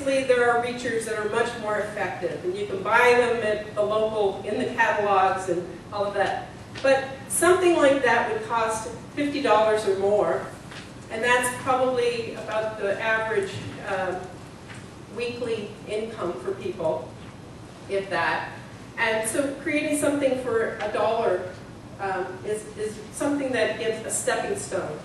obviously there are reachers that are much more effective, and you can buy them at the local, in the catalogs and all of that. But something like that would cost $50 or more, and that's probably about the average weekly income for people, if that. And so creating something for $1 is something that gives a stepping stone.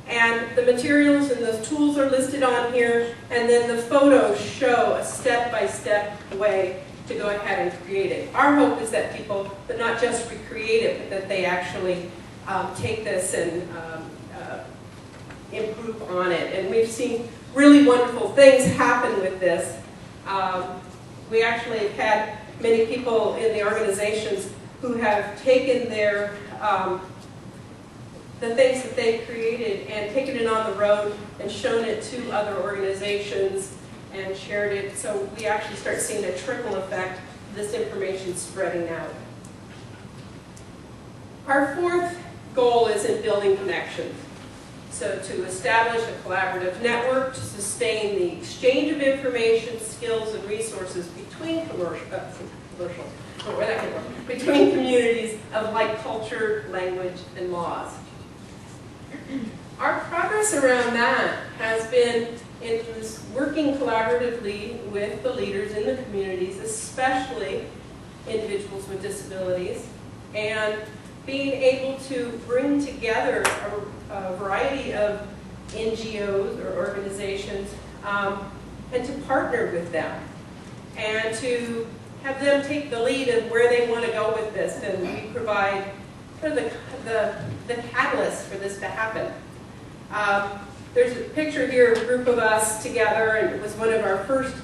And the materials and the tools are listed on here, and then the photos show a step-by-step way to go ahead and create it. Our hope is that people, but not just recreate it, but that they actually take this and improve on it. And we've seen really wonderful things happen with this. We actually have had many people in the organizations who have taken their the things that they created and taken it on the road and shown it to other organizations and shared it. So we actually start seeing a trickle effect, this information spreading out. Our fourth goal is in building connections. So to establish a collaborative network to sustain the exchange of information, skills, and resources between between communities of like culture, language, and laws. Our progress around that has been in working collaboratively with the leaders in the communities, especially individuals with disabilities, and being able to bring together a variety of NGOs or organizations and to partner with them and to have them take the lead of where they want to go with this, and we provide sort of the catalyst for this to happen. There's a picture here of a group of us together, and it was one of our first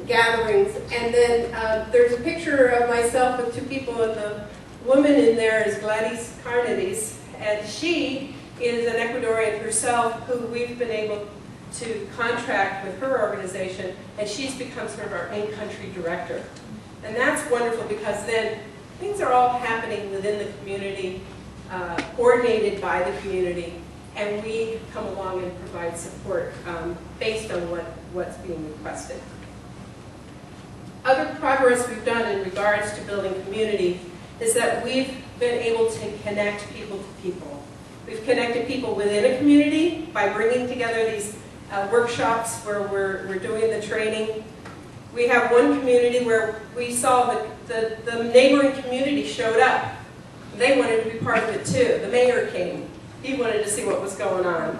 gatherings. And then there's a picture of myself with two people, and the woman in there is Gladys Carnades, and she is an Ecuadorian herself who we've been able to contract with her organization, and she's become sort of our in-country director. And that's wonderful because then things are all happening within the community, coordinated by the community, and we come along and provide support based on what's being requested. Other progress we've done in regards to building community is that we've been able to connect people to people. We've connected people within a community by bringing together these workshops where we're doing the training. We have one community where we saw the neighboring community showed up. They wanted to be part of it too. The mayor came. He wanted to see what was going on.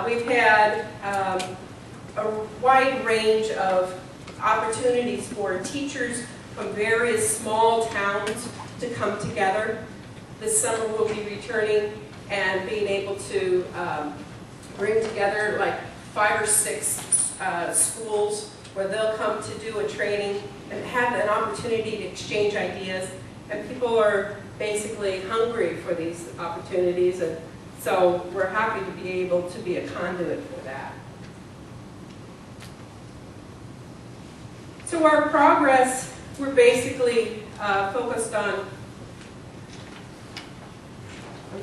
We've had a wide range of opportunities for teachers from various small towns to come together. This summer we'll be returning and being able to bring together like 5 or 6 schools where they'll come to do a training and have an opportunity to exchange ideas. And people are basically hungry for these opportunities, and so we're happy to be able to be a conduit for that. So our progress, we're basically focused on,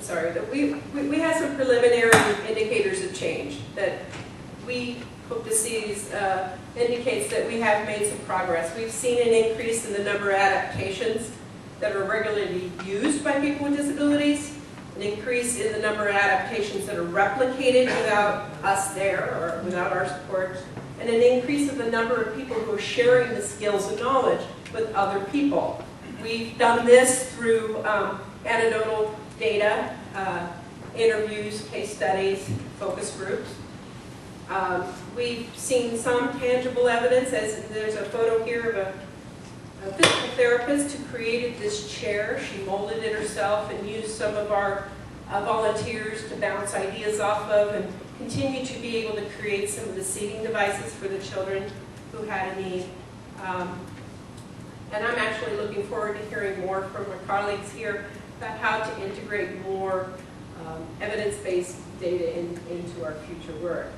that we have some preliminary indicators of change that we hope to see indicates that we have made some progress. We've seen an increase in the number of adaptations that are regularly used by people with disabilities, an increase in the number of adaptations that are replicated without us there or without our support, and an increase in the number of people who are sharing the skills and knowledge with other people. We've done this through anecdotal data, interviews, case studies, focus groups. We've seen some tangible evidence, as there's a photo here of a physical therapist who created this chair. She molded it herself and used some of our volunteers to bounce ideas off of, and continue to be able to create some of the seating devices for the children who had a need. And I'm actually looking forward to hearing more from our colleagues here about how to integrate more evidence-based data into our future work.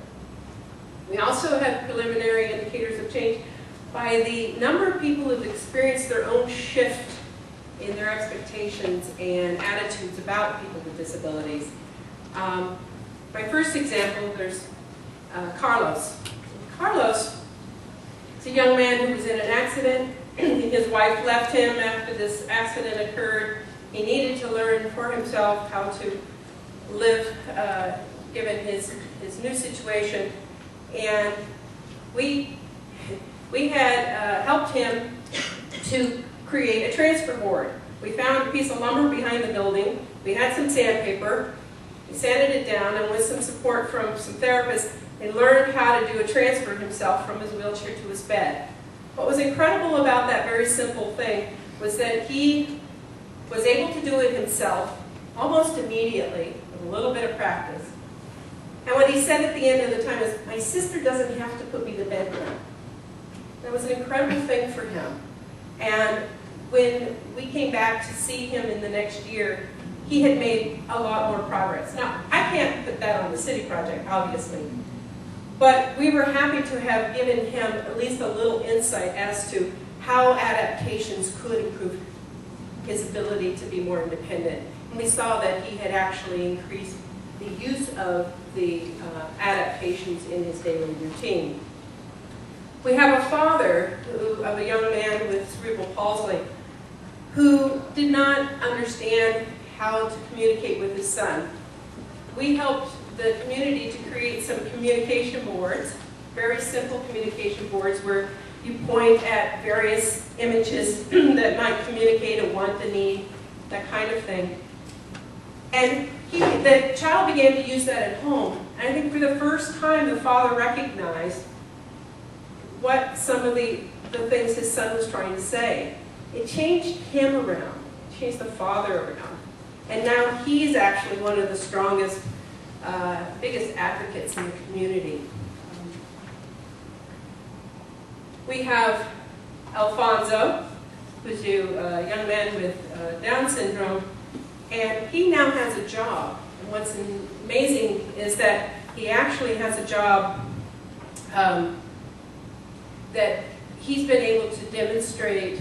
We also have preliminary indicators of change by the number of people who have experienced their own shift in their expectations and attitudes about people with disabilities. My first example, there's Carlos. Carlos is a young man who was in an accident. His wife left him after this accident occurred. He needed to learn for himself how to live given his new situation. And we had helped him to create a transfer board. We found a piece of lumber behind the building. We had some sandpaper. We sanded it down, and with some support from some therapists, he learned how to do a transfer himself from his wheelchair to his bed. What was incredible about that very simple thing was that he was able to do it himself almost immediately with a little bit of practice. And what he said at the end of the time is, "My sister doesn't have to put me to bed now." That was an incredible thing for him. And when we came back to see him in the next year, he had made a lot more progress. Now, I can't put that on the city project, obviously, but we were happy to have given him at least a little insight as to how adaptations could improve his ability to be more independent. And we saw that he had actually increased the use of the adaptations in his daily routine. We have a father of a young man with cerebral palsy who did not understand how to communicate with his son. We helped the community to create some communication boards, very simple communication boards where you point at various images that might communicate a want, a need, that kind of thing. And the child began to use that at home. And I think for the first time the father recognized what some of the things his son was trying to say. It changed him around, it changed the father around. And now he's actually one of the strongest, biggest advocates in the community. We have Alfonso, who's a young man with Down syndrome, and he now has a job. And what's amazing is that he actually has a job that he's been able to demonstrate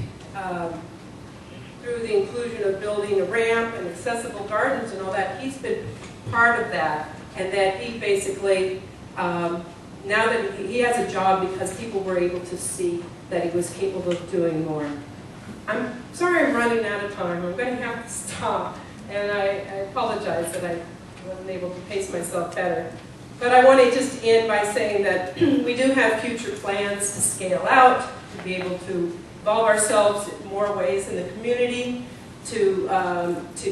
through the inclusion of building a ramp and accessible gardens and all that. He's been part of that, and that he basically, now that he has a job because people were able to see that he was capable of doing more. I'm sorry I'm running out of time. I'm going to have to stop, and I apologize that I wasn't able to pace myself better. But I want to just end by saying that we do have future plans to scale out, to be able to involve ourselves in more ways in the community, to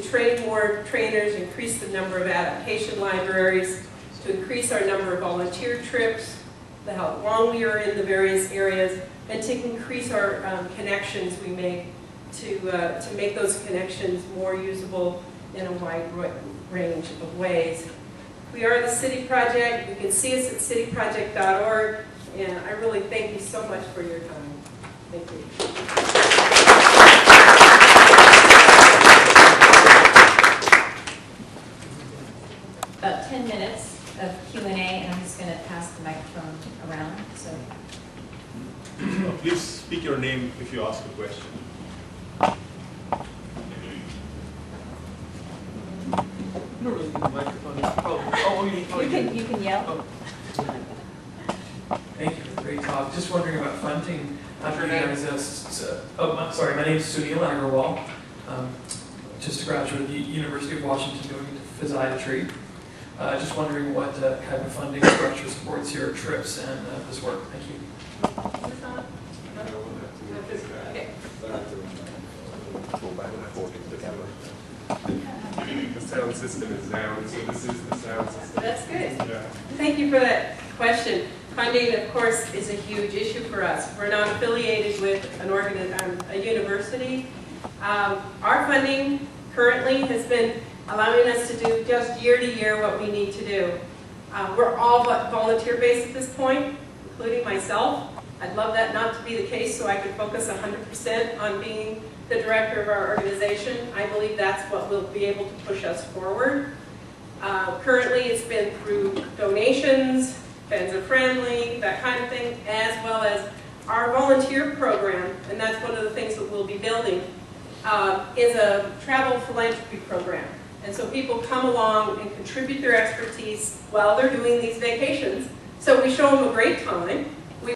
train more trainers, increase the number of adaptation libraries, to increase our number of volunteer trips, how long we are in the various areas, and to increase our connections we make to make those connections more usable in a wide range of ways. We are the City Project. You can see us at cityproject.org, and I really thank you so much for your time. Thank you. About 10 minutes of Q&A, and I'm just going to pass the microphone around. So, please speak your name if you ask a question. You don't really need the microphone. you can yell. Oh. Thank you for the great talk. Just wondering about funding. My name is my name is Sunil Agarwal. Just a graduate of the University of Washington going into physiatry. Just wondering what kind of funding structure supports your trips and this work. Thank you. Go back and forth to the camera. The sound system is down, so this is the sound system. That's good. Yeah. Thank you for that question. Funding, of course, is a huge issue for us. We're not affiliated with a university. Our funding currently has been allowing us to do just year to year what we need to do. We're all volunteer-based at this point, including myself. I'd love that not to be the case so I could focus 100% on being the director of our organization. I believe that's what will be able to push us forward. Currently, it's been through donations, Fans Are Friendly, that kind of thing, as well as our volunteer program, and that's one of the things that we'll be building, is a travel philanthropy program. And so people come along and contribute their expertise while they're doing these vacations So we show them a great time,